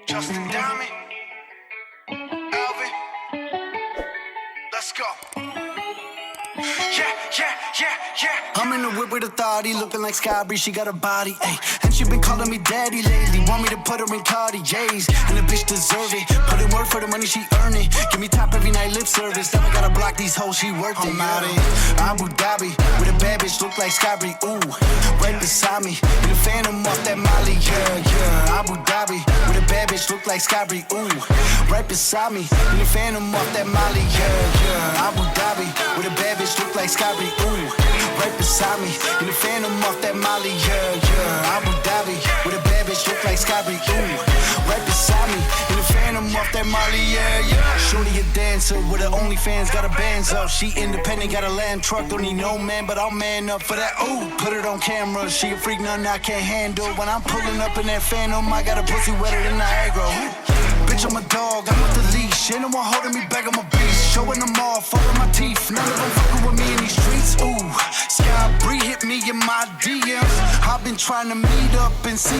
Justin Diamond, Alvin, let's go. I'm in the whip with authority, looking like Sky Bree, she got a body, ayy. And she been calling me daddy lately, want me to put her in Cartiers, and the bitch deserve it. Put in work for the money, she earn it. Give me top every night, lip service. Never gotta block these hoes, she worth it. I'm out in Abu Dhabi with a bad bitch, look like Sky Bree, ooh. Right beside me, in the phantom off that Molly, yeah. Abu Dhabi with a bad bitch, look like Sky Bree, ooh. Right beside me, in the phantom off that Molly, yeah. Abu Dhabi with a bad bitch, look like Sky Bree, ooh. Right beside me, in the phantom off that Molly, yeah. Abu Dhabi with a bad bitch, look like Sky Bree, ooh. Right beside me, in the phantom off that Molly, yeah. Shorty a dancer with her OnlyFans, got her bands up. She independent, got a land truck, don't need no man, but I'll man up for that. Ooh, put it on camera, she a freak, nothing I can't handle. When I'm pulling up in that phantom, I got a pussy wetter than Niagara. Bitch, I'm a dog, I'm with the leash. Ain't no one holding me back, I'm a beast. Showing them all, falling my teeth. None of them fucking with me in these streets. Ooh, Sky Bree hit me in my DMs. I've been trying to meet up and see.